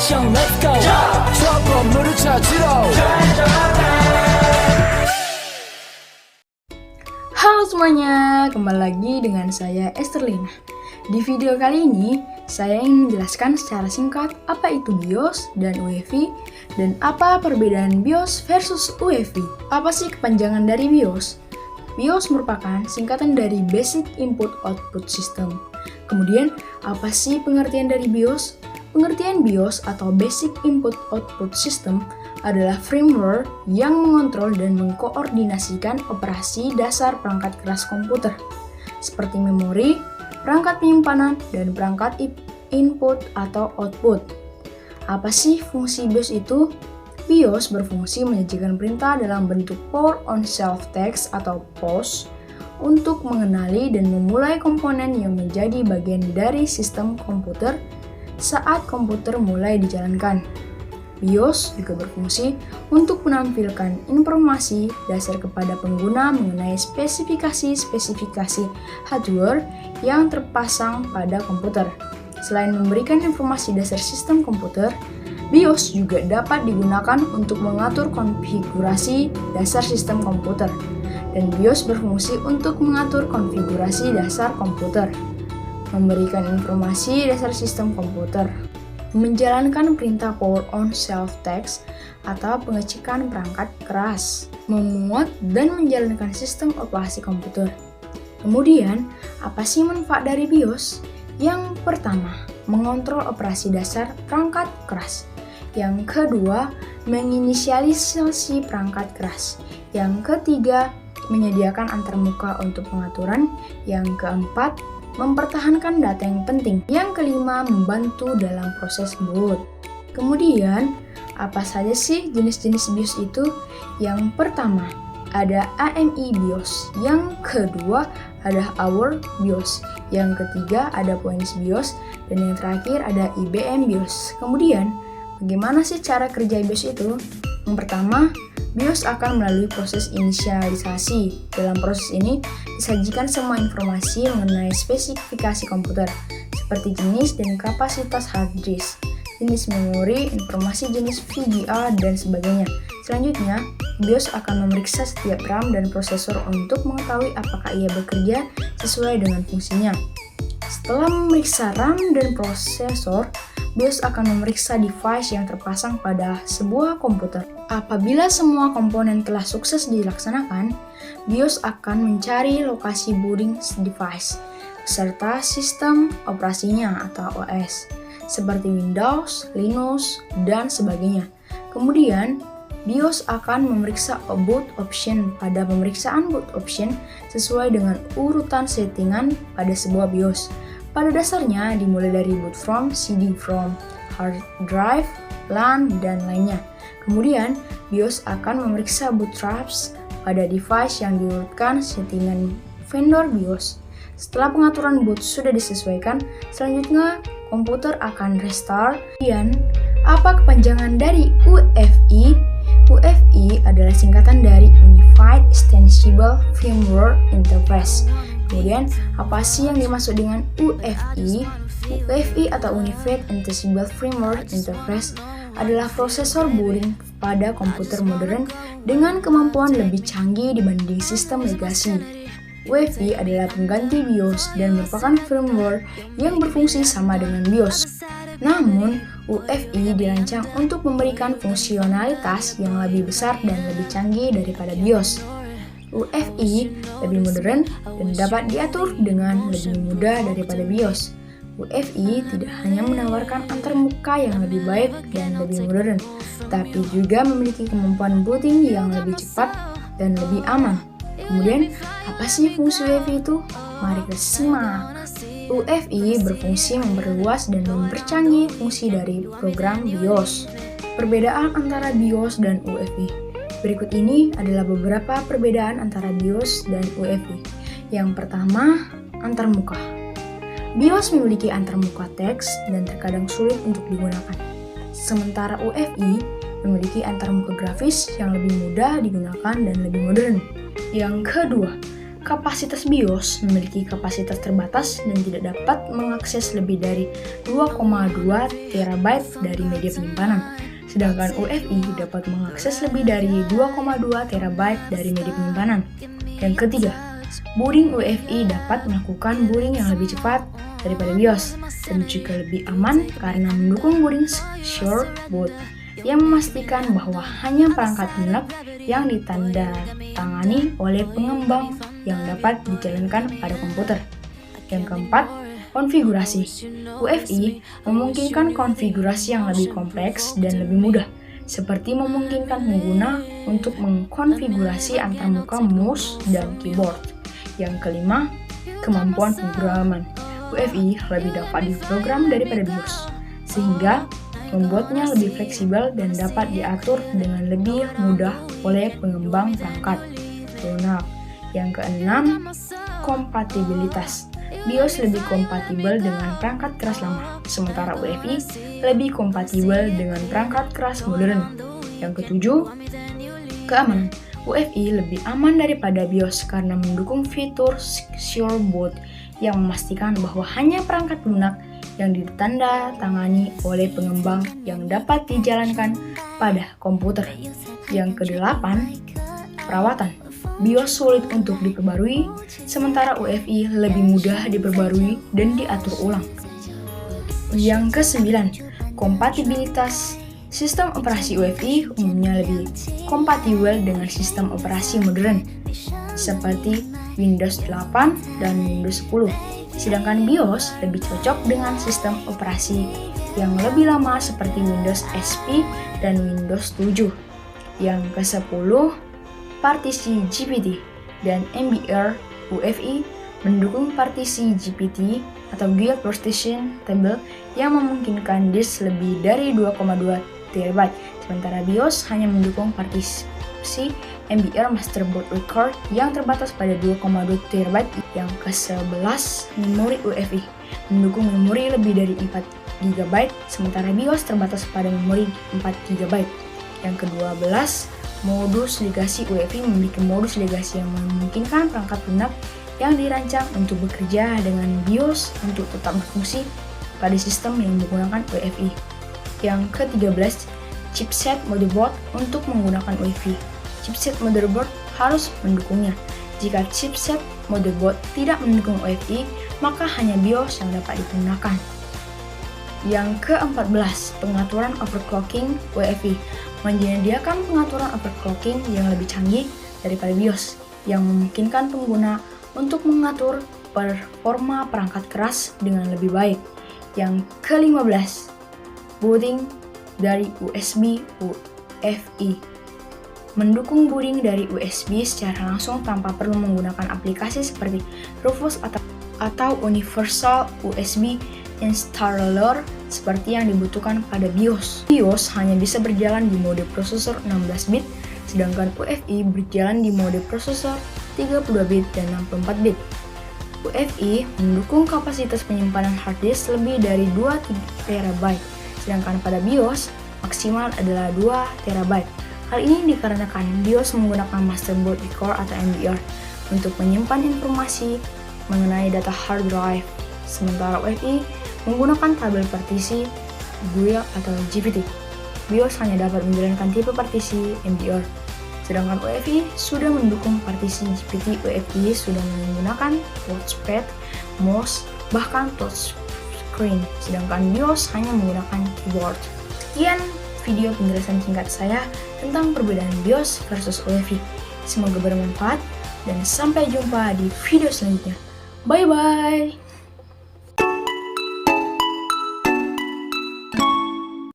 action let's go 저 건물을 찾으러 Halo semuanya, kembali lagi dengan saya Esterlina. Di video kali ini, saya ingin menjelaskan secara singkat apa itu BIOS dan UEFI dan apa perbedaan BIOS versus UEFI. Apa sih kepanjangan dari BIOS? BIOS merupakan singkatan dari Basic Input Output System. Kemudian, apa sih pengertian dari BIOS? Pengertian BIOS atau Basic Input Output System adalah framework yang mengontrol dan mengkoordinasikan operasi dasar perangkat keras komputer, seperti memori, perangkat penyimpanan, dan perangkat input atau output. Apa sih fungsi BIOS itu? BIOS berfungsi menyajikan perintah dalam bentuk Power on Shelf Text atau POS untuk mengenali dan memulai komponen yang menjadi bagian dari sistem komputer saat komputer mulai dijalankan. BIOS juga berfungsi untuk menampilkan informasi dasar kepada pengguna mengenai spesifikasi-spesifikasi hardware yang terpasang pada komputer. Selain memberikan informasi dasar sistem komputer, BIOS juga dapat digunakan untuk mengatur konfigurasi dasar sistem komputer, dan BIOS berfungsi untuk mengatur konfigurasi dasar komputer, memberikan informasi dasar sistem komputer, menjalankan perintah Power on Shelf Text atau pengecekan perangkat keras, memuat dan menjalankan sistem operasi komputer. Kemudian, apa sih manfaat dari BIOS? Yang pertama, mengontrol operasi dasar perangkat keras. Yang kedua, menginisialisasi perangkat keras. Yang ketiga, menyediakan antarmuka untuk pengaturan. Yang keempat, mempertahankan data yang penting. Yang kelima, membantu dalam proses boot. Kemudian, apa saja sih jenis-jenis BIOS itu? Yang pertama, ada AMI BIOS. Yang kedua, ada Hour BIOS. Yang ketiga, ada Points BIOS. Dan yang terakhir, ada IBM BIOS. Kemudian, bagaimana sih cara kerja BIOS itu? Yang pertama, BIOS akan melalui proses inisialisasi. Dalam proses ini, disajikan semua informasi mengenai spesifikasi komputer, seperti jenis dan kapasitas hard disk, jenis memori, informasi jenis VGA, dan sebagainya. Selanjutnya, BIOS akan memeriksa setiap RAM dan prosesor untuk mengetahui apakah ia bekerja sesuai dengan fungsinya. Setelah memeriksa RAM dan prosesor, BIOS akan memeriksa device yang terpasang pada sebuah komputer. Apabila semua komponen telah sukses dilaksanakan, BIOS akan mencari lokasi booting device serta sistem operasinya atau OS, seperti Windows, Linux, dan sebagainya. Kemudian, BIOS akan memeriksa boot option. Pada pemeriksaan boot option sesuai dengan urutan settingan pada sebuah BIOS. Pada dasarnya dimulai dari boot from, CD-ROM, hard drive, LAN, dan lainnya. Kemudian, BIOS akan memeriksa bootstraps pada device yang diurutkan settingan vendor BIOS. Setelah pengaturan boot sudah disesuaikan, selanjutnya komputer akan restart. Kemudian, apa kepanjangan dari UEFI? UEFI adalah singkatan dari Unified Extensible Firmware Interface. Kemudian, apa sih yang dimaksud dengan UEFI? UEFI atau Unified Extensible Firmware Interface adalah prosesor booting pada komputer modern dengan kemampuan lebih canggih dibanding sistem legasi. UEFI adalah pengganti BIOS dan merupakan firmware yang berfungsi sama dengan BIOS. Namun, UEFI dirancang untuk memberikan fungsionalitas yang lebih besar dan lebih canggih daripada BIOS. UEFI lebih modern dan dapat diatur dengan lebih mudah daripada BIOS. UEFI tidak hanya menawarkan antarmuka yang lebih baik dan lebih modern, tapi juga memiliki kemampuan booting yang lebih cepat dan lebih aman. Kemudian, apa sih fungsi UEFI itu? Mari kita simak. UEFI berfungsi memperluas dan mempercanggih fungsi dari program BIOS. Perbedaan antara BIOS dan UEFI. Berikut ini adalah beberapa perbedaan antara BIOS dan UEFI. Yang pertama, antarmuka. BIOS memiliki antarmuka teks dan terkadang sulit untuk digunakan. Sementara UEFI memiliki antarmuka grafis yang lebih mudah digunakan dan lebih modern. Yang kedua, Kapasitas BIOS memiliki kapasitas terbatas dan tidak dapat mengakses lebih dari 2,2 TB dari media penyimpanan. Sedangkan UEFI dapat mengakses lebih dari 2,2 TB dari media penyimpanan. Yang ketiga, booting UEFI dapat melakukan booting yang lebih cepat daripada BIOS dan juga lebih aman karena mendukung booting secure boot yang memastikan bahwa hanya perangkat lunak yang ditandatangani oleh pengembang yang dapat dijalankan pada komputer. Yang keempat, konfigurasi. UEFI memungkinkan konfigurasi yang lebih kompleks dan lebih mudah, seperti memungkinkan pengguna untuk mengkonfigurasi antarmuka mouse dan keyboard. Yang kelima, kemampuan pemrograman. UEFI lebih dapat diprogram daripada BIOS, sehingga membuatnya lebih fleksibel dan dapat diatur dengan lebih mudah oleh pengembang perangkat lunak. Yang keenam, kompatibilitas. BIOS lebih kompatibel dengan perangkat keras lama, sementara UEFI lebih kompatibel dengan perangkat keras modern. Yang ketujuh, keamanan. UEFI lebih aman daripada BIOS karena mendukung fitur secure boot yang memastikan bahwa hanya perangkat lunak yang ditandatangani oleh pengembang yang dapat dijalankan pada komputer. Yang kedelapan, perawatan. BIOS sulit untuk diperbarui, sementara UEFI lebih mudah diperbarui dan diatur ulang. Yang kesembilan, kompatibilitas. Sistem operasi UEFI umumnya lebih kompatibel dengan sistem operasi modern, seperti Windows 8 dan Windows 10. Sedangkan BIOS lebih cocok dengan sistem operasi yang lebih lama seperti Windows XP dan Windows 7. Yang ke-10, partisi GPT dan MBR. UEFI mendukung partisi GPT atau Guild Partition Table yang memungkinkan disk lebih dari 2,2 TB, sementara BIOS hanya mendukung partisi MBR Masterboard Record yang terbatas pada 2,2 TB. Yang ke-11, memori UEFI mendukung memori lebih dari 4 GB, sementara BIOS terbatas pada memori 4 GB. Yang ke-12, modus legasi. UEFI memiliki modus legasi yang memungkinkan perangkat lunak yang dirancang untuk bekerja dengan BIOS untuk tetap berfungsi pada sistem yang menggunakan UEFI. Yang ke-13, chipset motherboard untuk menggunakan UEFI. Chipset motherboard harus mendukungnya. Jika chipset motherboard tidak mendukung UEFI, maka hanya BIOS yang dapat digunakan. Yang ke-14, pengaturan overclocking. UEFI menyediakan pengaturan overclocking yang lebih canggih daripada BIOS, yang memungkinkan pengguna untuk mengatur performa perangkat keras dengan lebih baik. Yang ke-15, booting dari USB UEFI. Mendukung booting dari USB secara langsung tanpa perlu menggunakan aplikasi seperti Rufus atau Universal USB Installer seperti yang dibutuhkan pada BIOS. BIOS hanya bisa berjalan di mode prosesor 16 bit, sedangkan UEFI berjalan di mode prosesor 32 bit dan 64 bit. UEFI mendukung kapasitas penyimpanan hard disk lebih dari 2 TB, sedangkan pada BIOS maksimal adalah 2 TB. Hal ini dikarenakan BIOS menggunakan Masterboard Record atau MBR untuk menyimpan informasi mengenai data hard drive, sementara UEFI menggunakan tabel partisi GUI atau GPT. BIOS hanya dapat menjalankan tipe partisi MBR, sedangkan UEFI sudah mendukung partisi GPT. UEFI sudah menggunakan touchpad, mouse, bahkan touch screen, sedangkan BIOS hanya menggunakan keyboard. Sekian video penjelasan singkat saya tentang perbedaan BIOS versus UEFI. Semoga bermanfaat dan sampai jumpa di video selanjutnya. Bye bye.